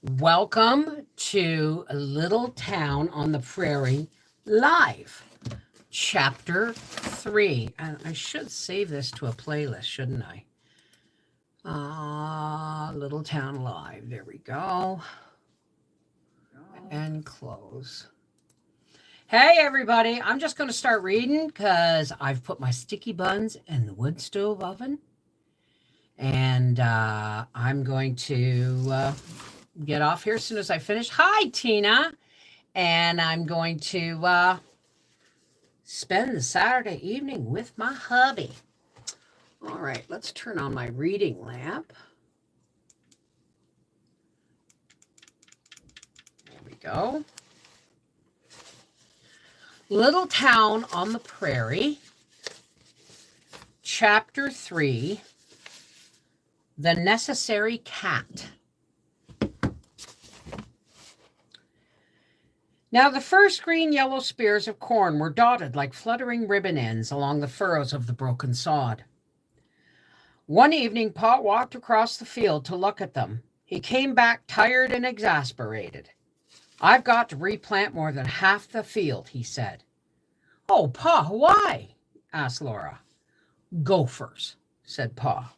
Welcome to a Little Town on the Prairie Live, Chapter 3. And I should save this to a playlist, shouldn't I? Little Town Live. There we go. And close. Hey, everybody. I'm just going to start reading because I've put my sticky buns in the wood stove oven. And I'm going to get off here as soon as I finish. Hi, Tina. And I'm going to spend the Saturday evening with my hubby. All right, let's turn on my reading lamp. There we go. Little Town on the Prairie, Chapter 3, The Necessary Cat. Now the first green-yellow spears of corn were dotted like fluttering ribbon ends along the furrows of the broken sod. One evening, Pa walked across the field to look at them. He came back tired and exasperated. "I've got to replant more than half the field," he said. "Oh, Pa, why?" asked Laura. "Gophers," said Pa.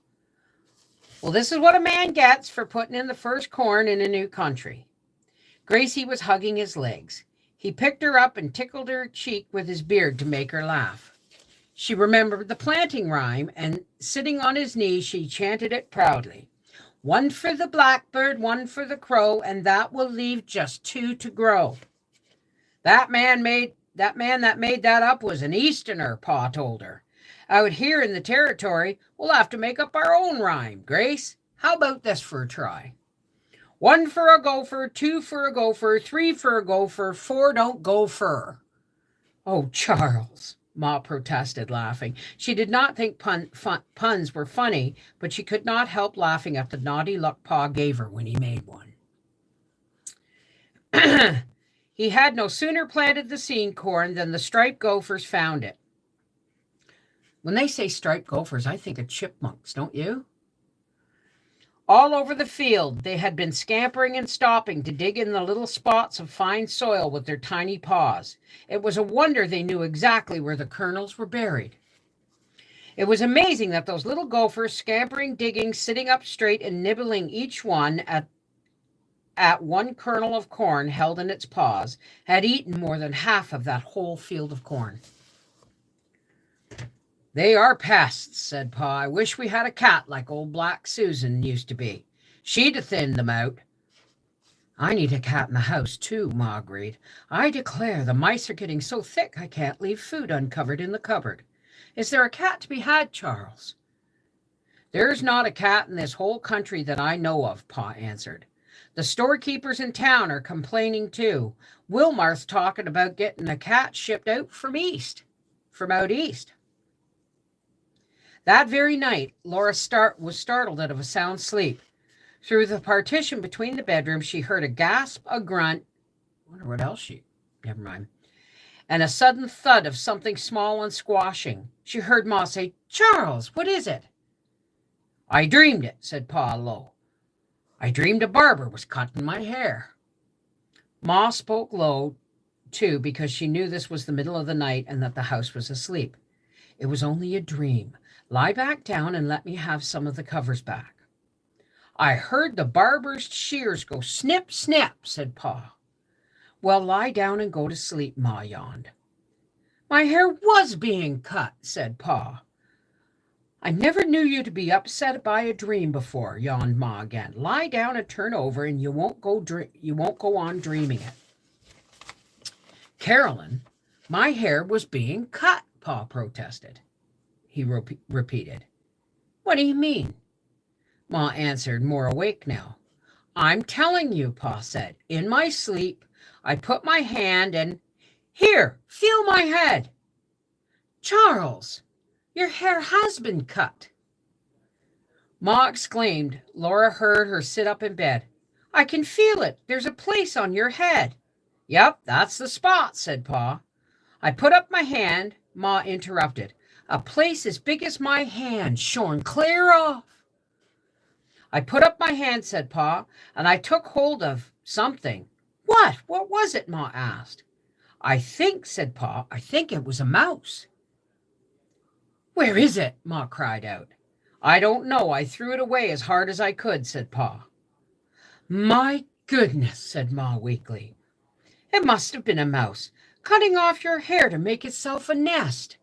"Well, this is what a man gets for putting in the first corn in a new country." Gracie was hugging his legs. He picked her up and tickled her cheek with his beard to make her laugh. She remembered the planting rhyme, and sitting on his knee, she chanted it proudly. "One for the blackbird, one for the crow, and that will leave just two to grow." That man that made that up was an Easterner," Pa told her. "Out here in the territory, we'll have to make up our own rhyme. Grace, how about this for a try? One for a gopher, two for a gopher, three for a gopher, four don't go fur." "Oh, Charles," Ma protested, laughing. She did not think puns were funny, but she could not help laughing at the naughty look Pa gave her when he made one. He had no sooner planted the seed corn than the striped gophers found it. When they say striped gophers, I think of chipmunks, don't you? All over the field, they had been scampering and stopping to dig in the little spots of fine soil with their tiny paws. It was a wonder they knew exactly where the kernels were buried. It was amazing that those little gophers, scampering, digging, sitting up straight, and nibbling each one at one kernel of corn held in its paws, had eaten more than half of that whole field of corn. "They are pests," said Pa. "I wish we had a cat like old Black Susan used to be. She'd have thinned them out." "I need a cat in the house, too," Ma agreed. "I declare the mice are getting so thick I can't leave food uncovered in the cupboard. Is there a cat to be had, Charles?" "There's not a cat in this whole country that I know of," Pa answered. "The storekeepers in town are complaining, too. Wilmarth's talking about getting a cat shipped out from out east. That very night, Laura was startled out of a sound sleep. Through the partition between the bedrooms, she heard a gasp, a grunt, never mind, and a sudden thud of something small and squashing. She heard Ma say, "Charles, what is it?" "I dreamed it," said Pa low. "I dreamed a barber was cutting my hair." Ma spoke low, too, because she knew this was the middle of the night and that the house was asleep. "It was only a dream. Lie back down and let me have some of the covers back." "I heard the barber's shears go snip, snap," said Pa. "Well, lie down and go to sleep," Ma yawned. "My hair was being cut," said Pa. "I never knew you to be upset by a dream before," yawned Ma again. "Lie down and turn over, and you won't go on dreaming it." "Carolyn, my hair was being cut," Pa protested. He repeated. "What do you mean?" Ma answered, more awake now. "I'm telling you," Pa said. "In my sleep, I put my hand and... Here, feel my head." "Charles, your hair has been cut." Ma exclaimed. Laura heard her sit up in bed. "I can feel it. There's a place on your head." "Yep, that's the spot," said Pa. "I put up my hand," Ma interrupted. "A place as big as my hand, shorn clear off." I put up my hand, said Pa, and I took hold of something. What? What was it? Ma asked. I think, said Pa, I think it was a mouse. Where is it? Ma cried out. I don't know. I threw it away as hard as I could, said Pa. My goodness, said Ma weakly. It must have been a mouse, cutting off your hair to make itself a nest.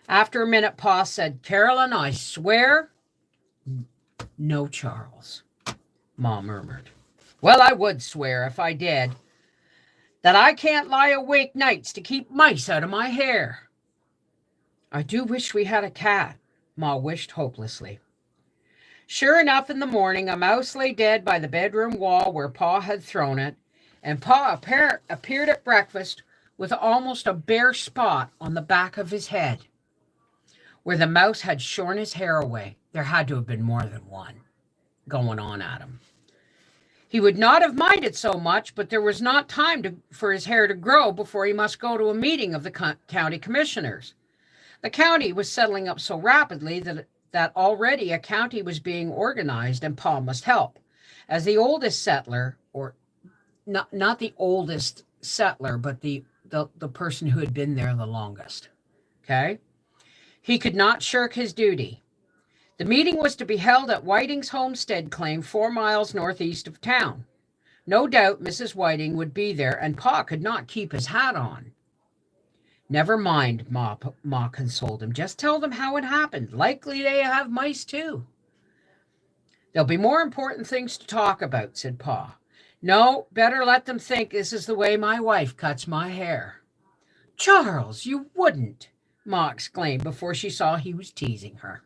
After a minute, Pa said, Carolyn, I swear. No, Charles, Ma murmured. Well, I would swear if I did that I can't lie awake nights to keep mice out of my hair. I do wish we had a cat, Ma wished hopelessly. Sure enough, in the morning, a mouse lay dead by the bedroom wall where Pa had thrown it, and Pa appeared at breakfast with almost a bare spot on the back of his head, where the mouse had shorn his hair away. There had to have been more than one going on at him. He would not have minded so much, but there was not time for his hair to grow before he must go to a meeting of the county commissioners. The county was settling up so rapidly that already a county was being organized, and Pa must help. As the oldest settler, or not the oldest settler, but the person who had been there the longest, okay? He could not shirk his duty. The meeting was to be held at Whiting's homestead claim 4 miles northeast of town. No doubt Mrs. Whiting would be there, and Pa could not keep his hat on. Never mind, Ma consoled him. Just tell them how it happened. Likely they have mice too. There'll be more important things to talk about, said Pa. No, better let them think this is the way my wife cuts my hair. Charles, you wouldn't, Ma exclaimed before she saw he was teasing her.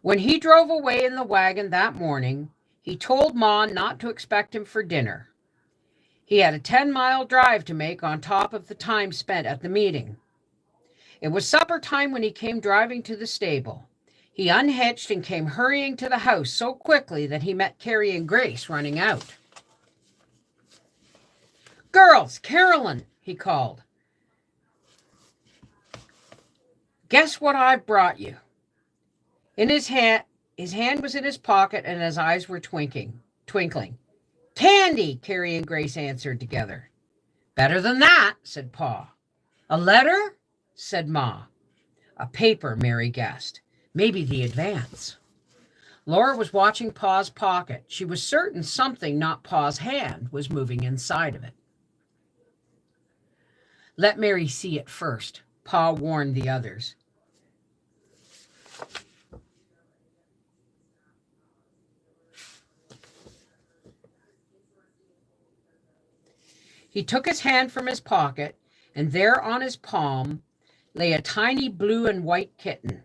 When he drove away in the wagon that morning, he told Ma not to expect him for dinner. He had a 10-mile drive to make on top of the time spent at the meeting. It was supper time when he came driving to the stable. He unhitched and came hurrying to the house so quickly that he met Carrie and Grace running out. Girls, Carolyn, he called. Guess what I've brought you? In his hand was in his pocket, and his eyes were twinkling. Candy, Carrie and Grace answered together. Better than that, said Pa. A letter? Said Ma. A paper, Mary guessed. Maybe the advance. Laura was watching Pa's pocket. She was certain something not Pa's hand was moving inside of it. Let Mary see it first, Pa warned the others. He took his hand from his pocket, and there on his palm lay a tiny blue and white kitten.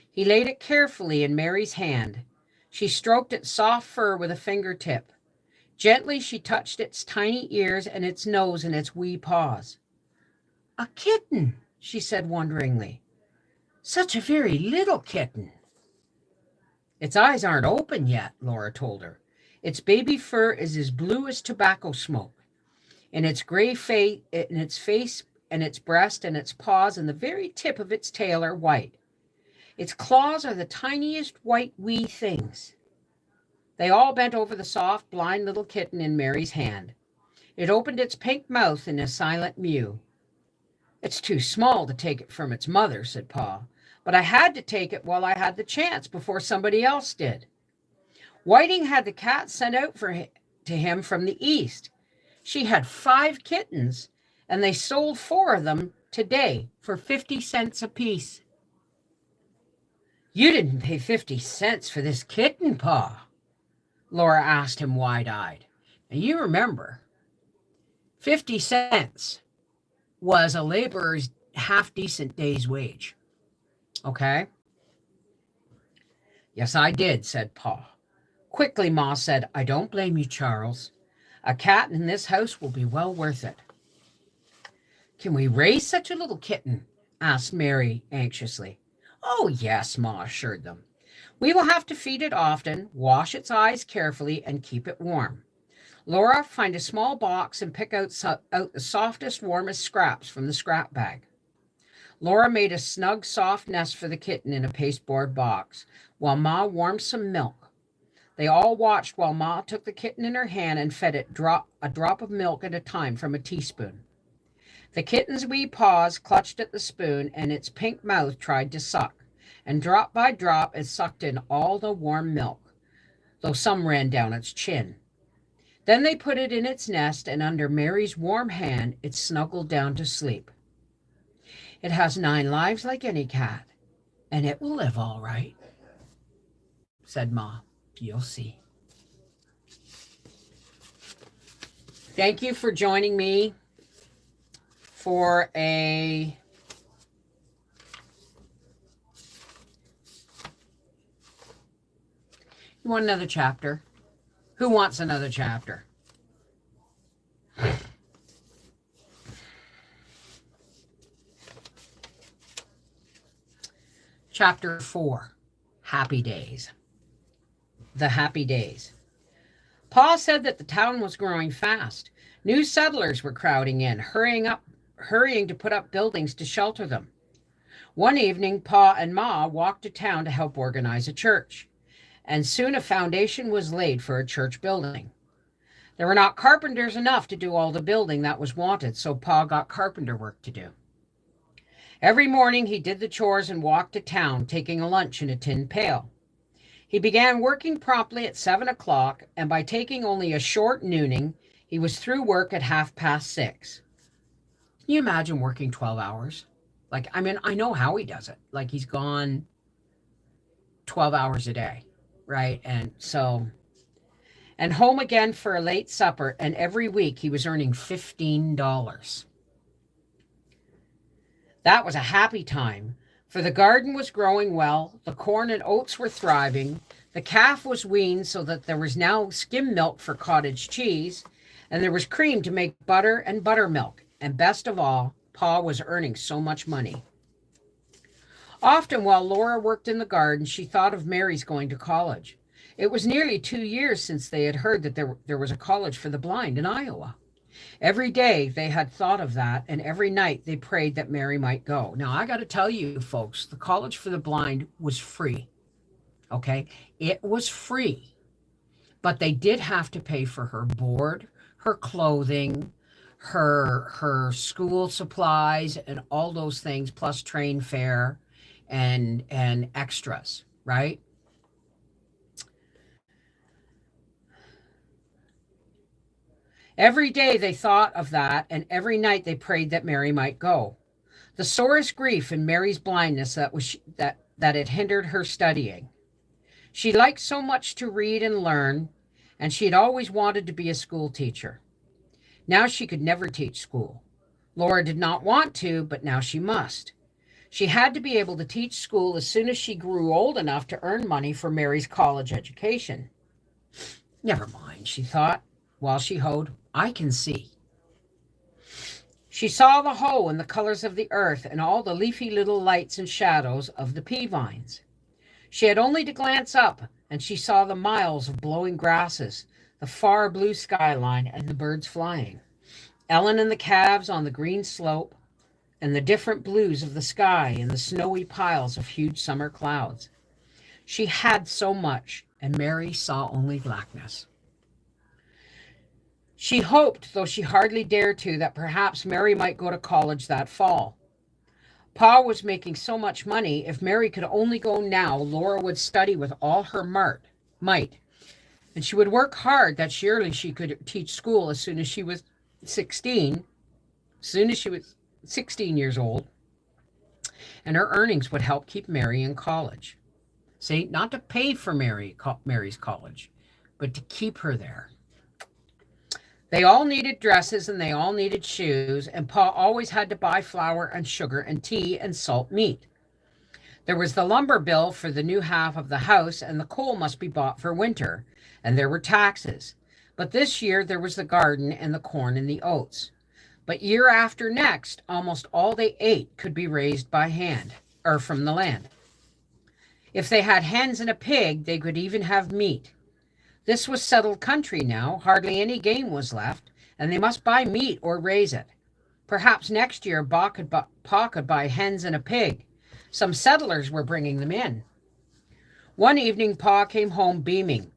He laid it carefully in Mary's hand. She stroked its soft fur with a fingertip. Gently she touched its tiny ears and its nose and its wee paws. A kitten, she said wonderingly. Such a very little kitten. Its eyes aren't open yet, Laura told her. Its baby fur is as blue as tobacco smoke. And its gray face, and its face, and its breast, and its paws, and the very tip of its tail are white. Its claws are the tiniest white wee things. They all bent over the soft, blind little kitten in Mary's hand. It opened its pink mouth in a silent mew. It's too small to take it from its mother, said Pa, but I had to take it while I had the chance before somebody else did. Whiting had the cat sent out to him from the east. She had 5 kittens, and they sold 4 of them today for 50 cents apiece. You didn't pay 50 cents for this kitten, Pa? Laura asked him wide-eyed. And you remember, 50 cents was a laborer's half-decent day's wage. Okay? Yes, I did, said Pa. Quickly, Ma said, I don't blame you, Charles. A cat in this house will be well worth it. Can we raise such a little kitten? Asked Mary anxiously. Oh, yes, Ma assured them. We will have to feed it often, wash its eyes carefully, and keep it warm. Laura, find a small box and pick out the softest, warmest scraps from the scrap bag. Laura made a snug, soft nest for the kitten in a pasteboard box, while Ma warmed some milk. They all watched while Ma took the kitten in her hand and fed it a drop of milk at a time from a teaspoon. The kitten's wee paws clutched at the spoon, and its pink mouth tried to suck, and drop by drop it sucked in all the warm milk, though some ran down its chin. Then they put it in its nest, and under Mary's warm hand it snuggled down to sleep. It has 9 lives like any cat, and it will live all right, said Ma. You'll see. Thank you for joining me for a You want another chapter? Who wants another chapter? Chapter 4, Happy Days. The Happy Days. Pa said that the town was growing fast. New settlers were crowding in, hurrying to put up buildings to shelter them. One evening, Pa and Ma walked to town to help organize a church, and soon a foundation was laid for a church building. There were not carpenters enough to do all the building that was wanted, so Pa got carpenter work to do. Every morning he did the chores and walked to town, taking a lunch in a tin pail. He began working promptly at 7 o'clock, and by taking only a short nooning, he was through work at 6:30. Can you imagine working 12 hours? I know how he does it. He's gone 12 hours a day, right? And home again for a late supper, and every week he was earning $15. That was a happy time, for the garden was growing well, the corn and oats were thriving, the calf was weaned so that there was now skim milk for cottage cheese, and there was cream to make butter and buttermilk, and best of all, Pa was earning so much money. Often while Laura worked in the garden, she thought of Mary's going to college. It was nearly 2 years since they had heard that there was a college for the blind in Iowa. Every day they had thought of that, and every night they prayed that Mary might go. Now, I got to tell you, folks, the College for the Blind was free, okay? It was free, but they did have to pay for her board, her clothing, her school supplies, and all those things, plus train fare and extras, right? Every day they thought of that, and every night they prayed that Mary might go. The sorest grief in Mary's blindness that it hindered her studying. She liked so much to read and learn, and she had always wanted to be a school teacher. Now she could never teach school. Laura did not want to, but now she must. She had to be able to teach school as soon as she grew old enough to earn money for Mary's college education. Never mind, she thought, while she hoed. I can see. She saw the hoe and the colors of the earth and all the leafy little lights and shadows of the pea vines. She had only to glance up, and she saw the miles of blowing grasses, the far blue skyline, and the birds flying. Ellen and the calves on the green slope, and the different blues of the sky and the snowy piles of huge summer clouds. She had so much, and Mary saw only blackness. She hoped, though she hardly dared to, that perhaps Mary might go to college that fall. Pa was making so much money, if Mary could only go now, Laura would study with all her might. And she would work hard that surely she could teach school as soon as she was 16 years old, and her earnings would help keep Mary in college. See, not to pay for Mary's college, but to keep her there. They all needed dresses and they all needed shoes, and Pa always had to buy flour and sugar and tea and salt meat. There was the lumber bill for the new half of the house, and the coal must be bought for winter, and there were taxes. But this year there was the garden and the corn and the oats. But year after next, almost all they ate could be raised by hand, or from the land. If they had hens and a pig, they could even have meat. This was settled country now, hardly any game was left, and they must buy meat or raise it. Perhaps next year Pa could buy hens and a pig. Some settlers were bringing them in. One evening, Pa came home beaming.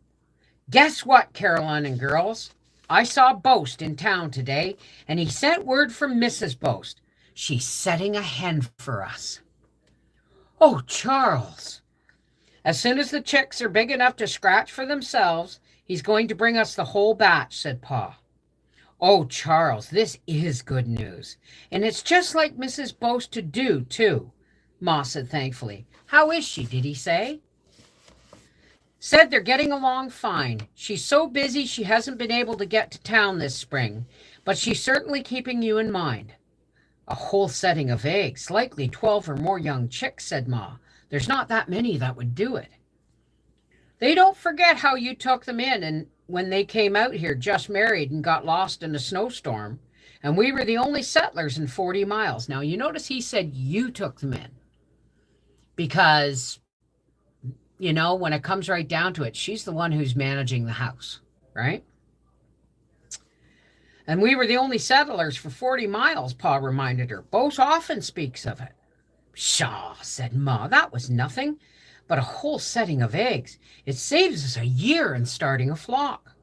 Guess what, Caroline and girls? I saw Boast in town today, and he sent word from Mrs. Boast. She's setting a hen for us. Oh, Charles! As soon as the chicks are big enough to scratch for themselves, he's going to bring us the whole batch, said Pa. Oh, Charles, this is good news. And it's just like Mrs. Boast to do, too, Ma said thankfully. How is she, did he say? Said they're getting along fine. She's so busy she hasn't been able to get to town this spring, but she's certainly keeping you in mind. A whole setting of eggs, likely 12 or more young chicks, said Ma. There's not that many that would do it. They don't forget how you took them in and when they came out here just married and got lost in a snowstorm, and we were the only settlers in 40 miles. Now, you notice he said you took them in because, when it comes right down to it, she's the one who's managing the house, right? And we were the only settlers for 40 miles, Pa reminded her. Boast often speaks of it. Pshaw, said Ma, that was nothing but a whole setting of eggs. It saves us a year in starting a flock.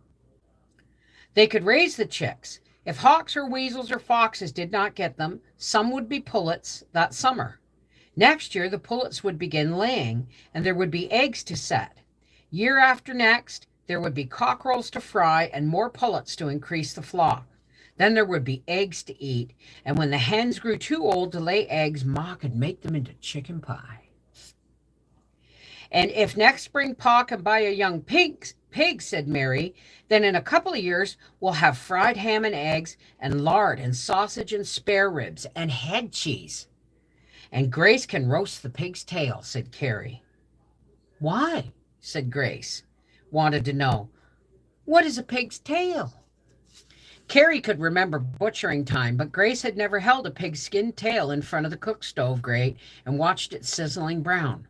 They could raise the chicks. If hawks or weasels or foxes did not get them, some would be pullets that summer. Next year, the pullets would begin laying, and there would be eggs to set. Year after next, there would be cockerels to fry and more pullets to increase the flock. Then there would be eggs to eat, and when the hens grew too old to lay eggs, Ma could make them into chicken pie. And if next spring Pa can buy a young pig, said Mary, then in a couple of years we'll have fried ham and eggs and lard and sausage and spare ribs and head cheese. And Grace can roast the pig's tail, said Carrie. Why? Said Grace. Wanted to know. What is a pig's tail? Carrie could remember butchering time, but Grace had never held a pig's skin tail in front of the cook stove grate and watched it sizzling brown.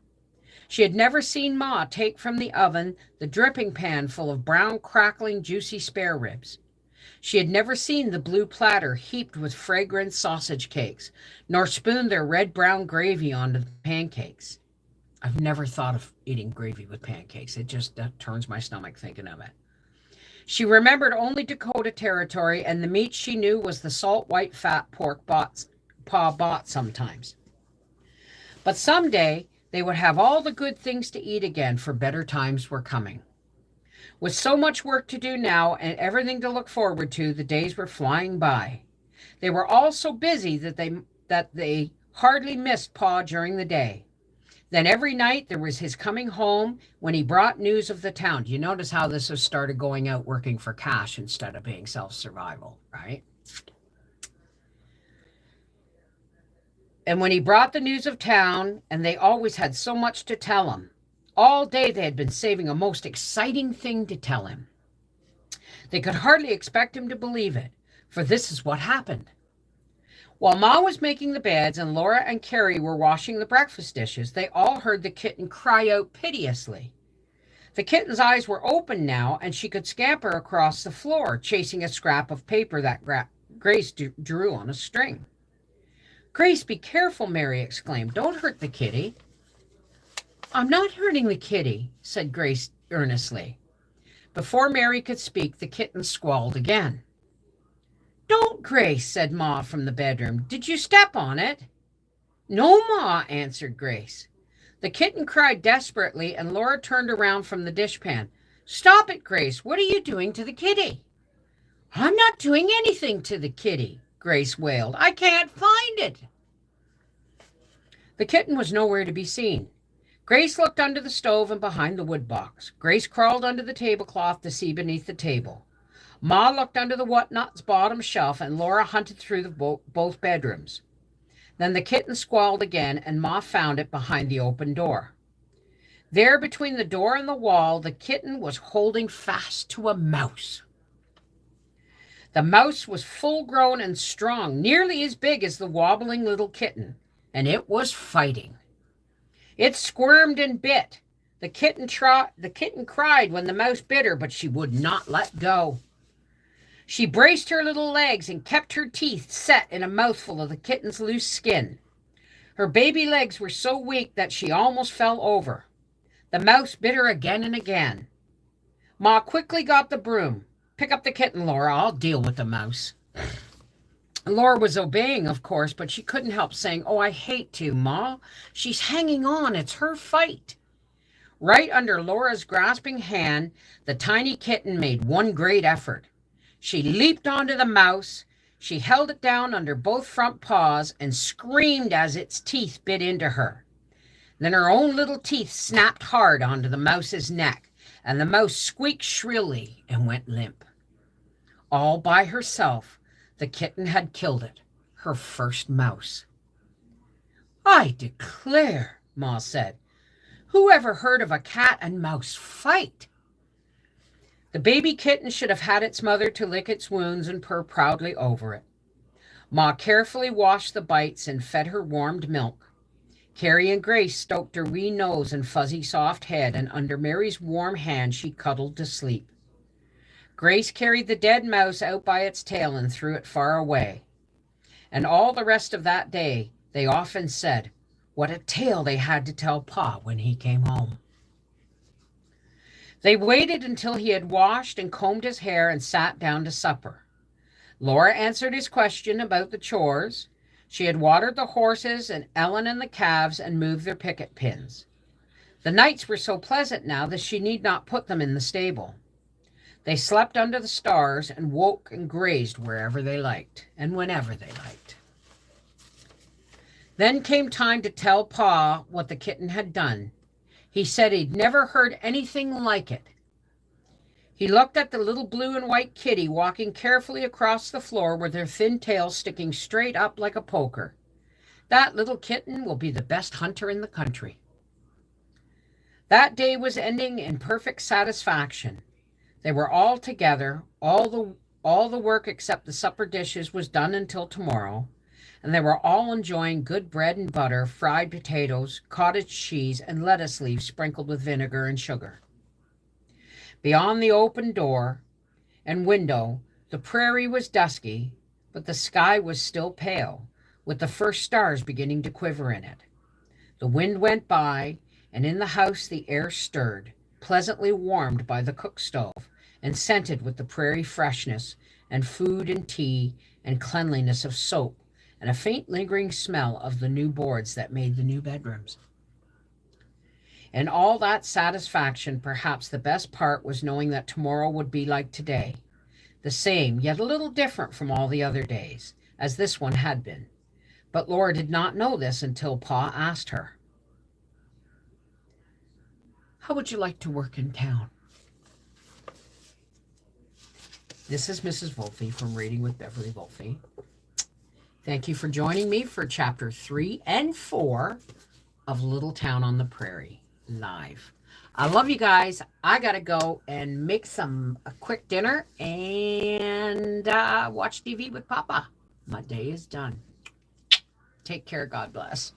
She had never seen Ma take from the oven the dripping pan full of brown, crackling, juicy spare ribs. She had never seen the blue platter heaped with fragrant sausage cakes, nor spoon their red-brown gravy onto the pancakes. I've never thought of eating gravy with pancakes. It just turns my stomach thinking of it. She remembered only Dakota territory, and the meat she knew was the salt white fat pork Pa bought sometimes. But someday they would have all the good things to eat again, for better times were coming. With so much work to do now and everything to look forward to, the days were flying by. They were all so busy that they hardly missed Pa during the day. Then every night there was his coming home when he brought news of the town. Do you notice how this has started going out working for cash instead of being self-survival, right? And when he brought the news of town, and they always had so much to tell him. All day they had been saving a most exciting thing to tell him. They could hardly expect him to believe it, for this is what happened. While Ma was making the beds and Laura and Carrie were washing the breakfast dishes, they all heard the kitten cry out piteously. The kitten's eyes were open now, and she could scamper across the floor, chasing a scrap of paper that Grace drew on a string. Grace, be careful, Mary exclaimed. Don't hurt the kitty. I'm not hurting the kitty, said Grace earnestly. Before Mary could speak, the kitten squalled again. Don't, Grace, said Ma from the bedroom. Did you step on it? No, Ma, answered Grace. The kitten cried desperately, and Laura turned around from the dishpan. Stop it, Grace. What are you doing to the kitty? I'm not doing anything to the kitty, Grace wailed. I can't find it. The kitten was nowhere to be seen. Grace looked under the stove and behind the wood box. Grace crawled under the tablecloth to see beneath the table. Ma looked under the whatnot's bottom shelf, and Laura hunted through both bedrooms. Then the kitten squalled again, and Ma found it behind the open door. There, between the door and the wall, the kitten was holding fast to a mouse. The mouse was full-grown and strong, nearly as big as the wobbling little kitten, and it was fighting. It squirmed and bit. The kitten cried when the mouse bit her, but she would not let go. She braced her little legs and kept her teeth set in a mouthful of the kitten's loose skin. Her baby legs were so weak that she almost fell over. The mouse bit her again and again. Ma quickly got the broom. Pick up the kitten, Laura. I'll deal with the mouse. Laura was obeying, of course, but she couldn't help saying, "Oh, I hate to, Ma. She's hanging on. It's her fight." Right under Laura's grasping hand, the tiny kitten made one great effort. She leaped onto the mouse. She held it down under both front paws and screamed as its teeth bit into her. Then her own little teeth snapped hard onto the mouse's neck, and the mouse squeaked shrilly and went limp. All by herself, the kitten had killed it, her first mouse. "I declare," Ma said, "who ever heard of a cat and mouse fight?" The baby kitten should have had its mother to lick its wounds and purr proudly over it. Ma carefully washed the bites and fed her warmed milk. Carrie and Grace stroked her wee nose and fuzzy soft head, and under Mary's warm hand she cuddled to sleep. Grace carried the dead mouse out by its tail and threw it far away. And all the rest of that day, they often said, what a tale they had to tell Pa when he came home. They waited until he had washed and combed his hair and sat down to supper. Laura answered his question about the chores. She had watered the horses and Ellen and the calves and moved their picket pins. The nights were so pleasant now that she need not put them in the stable. They slept under the stars and woke and grazed wherever they liked and whenever they liked. Then came time to tell Pa what the kitten had done. He said he'd never heard anything like it. He looked at the little blue and white kitty walking carefully across the floor with her thin tail sticking straight up like a poker. That little kitten will be the best hunter in the country. That day was ending in perfect satisfaction. They were all together. All the work except the supper dishes was done until tomorrow, and they were all enjoying good bread and butter, fried potatoes, cottage cheese, and lettuce leaves sprinkled with vinegar and sugar. Beyond the open door and window, the prairie was dusky, but the sky was still pale, with the first stars beginning to quiver in it. The wind went by, and in the house the air stirred, pleasantly warmed by the cook stove, and scented with the prairie freshness and food and tea and cleanliness of soap, and a faint lingering smell of the new boards that made the new bedrooms. And all that satisfaction, perhaps the best part was knowing that tomorrow would be like today, the same, yet a little different from all the other days, as this one had been. But Laura did not know this until Pa asked her, "How would you like to work in town?" This is Mrs. Wolfe from Reading with Beverly Wolfe. Thank you for joining me for Chapter 3 and 4 of Little Town on the Prairie live. I love you guys. I got to go and make a quick dinner and watch TV with Papa. My day is done. Take care. God bless.